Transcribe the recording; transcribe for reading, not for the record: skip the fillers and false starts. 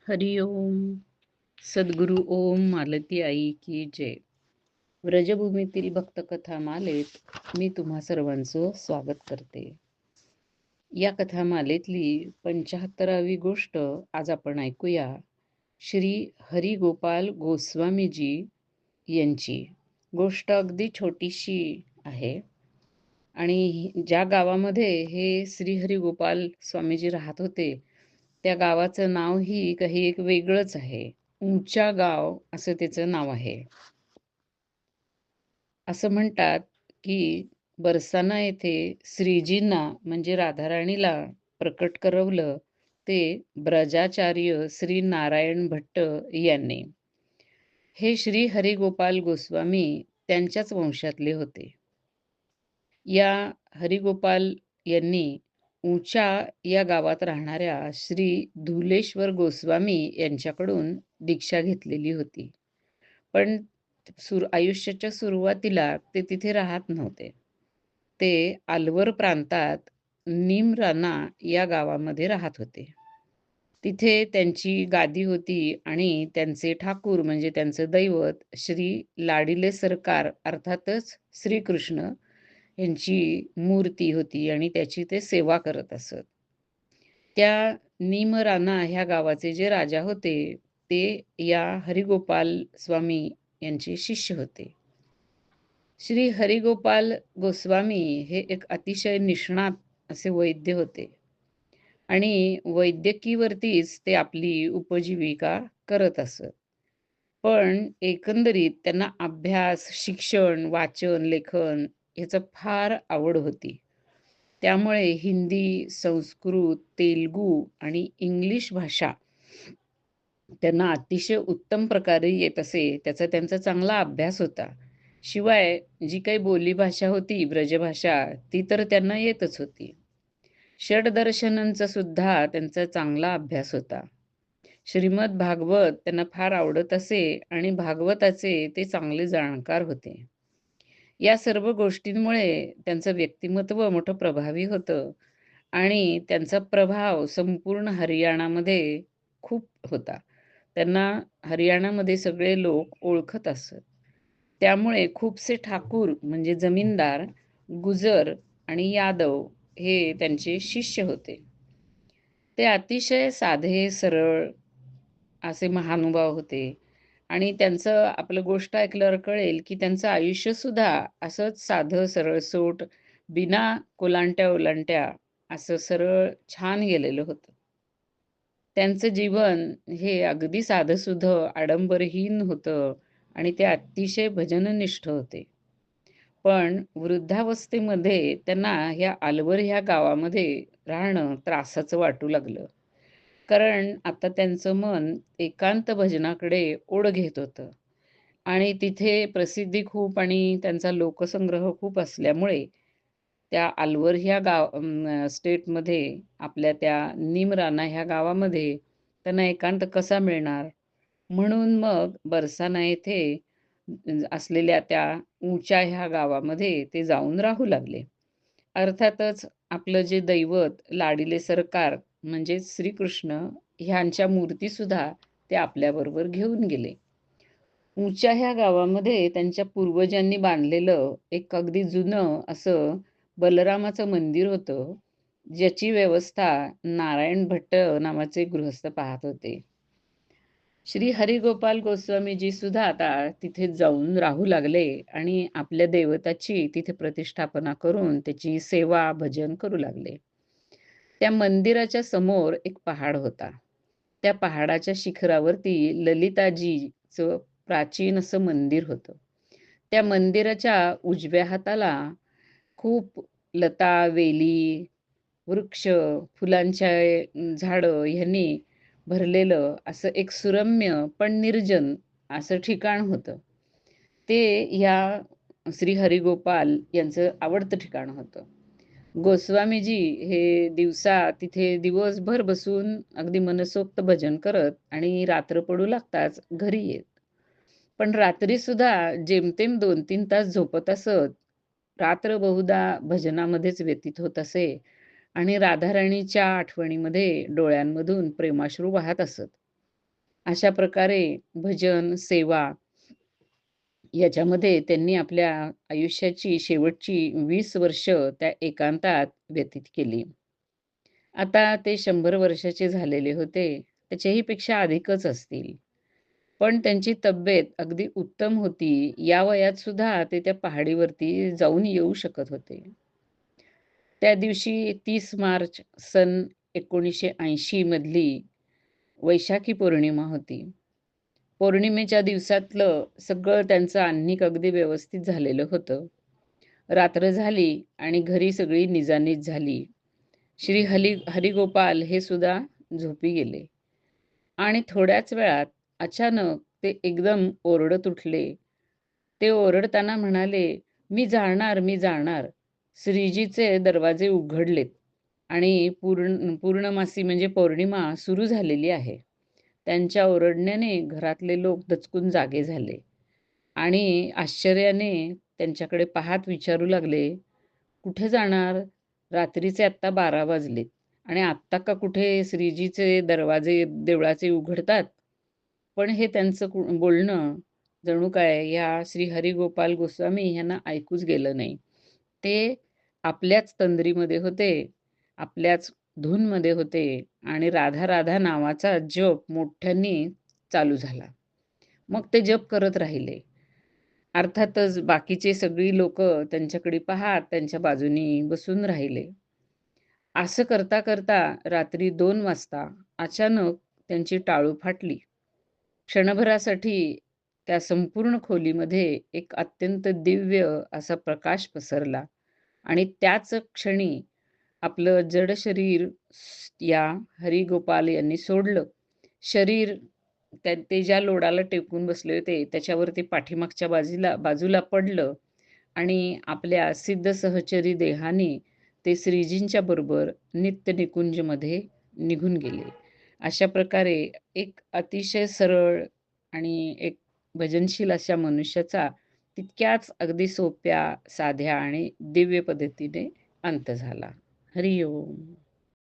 हरि ओम. सद्गुरु ओम मालती आई की जय. व्रजभूमीतील भक्तकथा मालेत मी तुम्हा सर्वांचं स्वागत करते. या कथामालेतली 75वी गोष्ट आज आपण ऐकूया. श्री हरिगोपाल गोस्वामीजी यांची. गोष्ट अगदी छोटीशी आहे आणि ज्या गावामध्ये हे श्री हरिगोपाल स्वामीजी राहत होते त्या गावाचं नावही काही एक वेगळंच आहे. उंचा गाव असं त्याचं नाव आहे. असं म्हणतात की बरसाना येथे श्रीजींना म्हणजे राधाराणीला प्रकट करवलं ते ब्रजाचार्य श्री नारायण भट्ट यांनी. हे श्री हरिगोपाल गोस्वामी त्यांच्याच वंशातले होते. या हरिगोपाल यांनी उंचा या गावात राहणाऱ्या श्री धुलेश्वर गोस्वामी यांच्याकडून दीक्षा घेतलेली होती. पण आयुष्याच्या सुरुवातीला ते तिथे राहत नव्हते. ते अलवर प्रांतात निमराना या गावामध्ये राहत होते. तिथे त्यांची गादी होती आणि त्यांचे ठाकूर म्हणजे त्यांचं दैवत श्री लाडिले सरकार अर्थातच श्रीकृष्ण यांची मूर्ती होती आणि त्याची ते सेवा करत असत. त्या निमराना ह्या गावाचे जे राजा होते ते या हरिगोपाल स्वामी यांचे शिष्य होते. श्री हरिगोपाल गोस्वामी हे एक अतिशय निष्णात असे वैद्य होते आणि वैद्यकीवरतीच ते आपली उपजीविका करत असत. पण एकंदरीत त्यांना अभ्यास, शिक्षण, वाचन, लेखन ह्याचं फार आवड होती. त्यामुळे हिंदी, संस्कृत, तेलुगू आणि इंग्लिश भाषा त्यांना अतिशय उत्तम प्रकारे येत असे. त्याचा त्यांचा चांगला अभ्यास होता. शिवाय जी काही बोलीभाषा होती, ब्रजभाषा, ती तर त्यांना येतच होती. षडदर्शनांचा सुद्धा त्यांचा चांगला अभ्यास होता. श्रीमद भागवत त्यांना फार आवडत असे आणि भागवताचे ते चांगले जाणकार होते. या सर्व गोष्टींमुळे त्यांचं व्यक्तिमत्व मोठं प्रभावी होतं आणि त्यांचा प्रभाव संपूर्ण हरियाणामध्ये खूप होता. त्यांना हरियाणामध्ये सगळे लोक ओळखत असत. त्यामुळे खूपसे ठाकूर म्हणजे जमीनदार, गुजर आणि यादव हे त्यांचे शिष्य होते. ते अतिशय साधे, सरळ असे महानुभाव होते आणि त्यांचं आपलं गोष्ट ऐकल्यावर कळेल की त्यांचं आयुष्य सुद्धा असंच साधं सरळसोट, बिना कोलांट्या ओलांट्या असं सरळ छान गेलेलं होतं. त्यांचं जीवन हे अगदी साधंसुधं, आडंबरहीन होतं आणि ते अतिशय भजननिष्ठ होते. पण वृद्धावस्थेमध्ये त्यांना ह्या अलवर ह्या गावामध्ये राहणं त्रासाचं वाटू लागलं. कारण आता त्यांचं मन एकांत भजनाकडे ओढ घेत होतं आणि तिथे प्रसिद्धी खूप आणि त्यांचा लोकसंग्रह खूप असल्यामुळे त्या अलवर ह्या स्टेटमध्ये आपल्या त्या निमराना ह्या गावामध्ये त्यांना एकांत कसा मिळणार? म्हणून मग बरसाना येथे असलेल्या त्या उंचा ह्या गावामध्ये ते जाऊन राहू लागले. अर्थातच आपलं जे दैवत लाडिले सरकार म्हणजे श्रीकृष्ण ह्यांच्या मूर्तीसुद्धा ते आपल्याबरोबर घेऊन गेले. उंचा ह्या गावामध्ये त्यांच्या पूर्वजांनी बांधलेलं एक अगदी जुनं असं बलरामाचं मंदिर होतं, ज्याची व्यवस्था नारायण भट्ट नावाचे गृहस्थ पाहत होते. श्री हरिगोपाल गोस्वामीजी सुद्धा आता तिथे जाऊन राहू लागले आणि आपल्या दैवताची तिथे प्रतिष्ठापना करून त्याची सेवा, भजन करू लागले. त्या मंदिराच्या समोर एक पहाड होता. त्या पहाडाच्या शिखरावरती ललिताजीचं प्राचीन असं मंदिर होतं. त्या मंदिराच्या उजव्या हाताला खूप लता, वेली, वृक्ष, फुलांच्या झाडं ह्यांनी भरलेलं असं एक सुरम्य पण निर्जन असं ठिकाण होतं. ते ह्या श्री हरिगोपाल यांचं आवडतं ठिकाण होतं. गोस्वामीजी हे तिथे दिवसभर बसून अगदी मनसोक्त भजन करत आणि रात्र पडू लागताच घरी येत. पण रात्री सुद्धा जेमतेम 2-3 तास झोपत असत. रात्र बहुधा भजनामध्येच व्यतीत होत असे आणि राधाराणीच्या आठवणीमध्ये डोळ्यांमधून प्रेमाश्रू वाहत असत. अशा प्रकारे भजन, सेवा याच्यामध्ये त्यांनी आपल्या आयुष्याची शेवटची 20 वर्ष त्या एकांतात व्यतीत केली. आता ते 100 वर्षाचे झालेले होते. त्याच्याही पेक्षा अधिकच असतील. पण त्यांची तब्येत अगदी उत्तम होती. या वयात सुद्धा ते त्या पहाडीवरती जाऊन येऊ शकत होते. त्या दिवशी 30 मार्च सन 1980 मधली वैशाखी पौर्णिमा होती. पौर्णिमेच्या दिवसातलं सगळं त्यांचं आह्निक अगदी व्यवस्थित झालेलं होतं. रात्र झाली आणि घरी सगळी निजानीज झाली. श्री हरिगोपाल हे सुद्धा झोपी गेले आणि थोड्याच वेळात अचानक ते एकदम ओरडत उठले. ते ओरडताना म्हणाले, "मी जाणार, मी जाणार." श्रीजीचे दरवाजे उघडलेत आणि पूर्णमासी म्हणजे पौर्णिमा सुरू झालेली आहे. त्यांच्या ओरडण्याने घरातले लोक दचकून जागे झाले आणि आश्चर्याने त्यांच्याकडे पाहत विचारू लागले, "कुठे जाणार? रात्रीचे आत्ता 12 वाजलेत आणि आत्ता का कुठे श्रीजीचे दरवाजे देवळाचे उघडतात?" पण हे त्यांचं बोलणं जणू काय या श्री हरिगोपाल गोस्वामी ह्यांना ऐकूच गेलं नाही. ते आपल्याच तंद्रीमध्ये होते, आपल्याच धूनमध्ये होते आणि राधा राधा नावाचा जप मोठ्यांनी चालू झाला. मग ते जप करत राहिले. अर्थातच बाकीचे सगळी लोकं त्यांच्याकडे पाहत त्यांच्या बाजूनी बसून राहिले. असं करता करता रात्री 2 वाजता अचानक त्यांची टाळू फाटली. क्षणभरासाठी त्या संपूर्ण खोलीमध्ये एक अत्यंत दिव्य असा प्रकाश पसरला आणि त्याच क्षणी आपलं जड शरीर या हरिगोपाल यांनी सोडलं. शरीर ते ज्या लोडाला टेकून बसले होते त्याच्यावरती पाठीमागच्या बाजूला पडलं आणि आपल्या सिद्ध सहचरी देहाने ते श्रीजींच्या बरोबर नित्य निकुंजमध्ये निघून गेले. अशा प्रकारे एक अतिशय सरळ आणि एक भजनशील अशा मनुष्याचा तितक्याच अगदी सोप्या, साध्या आणि दिव्य पद्धतीने अंत झाला. हरी ओम.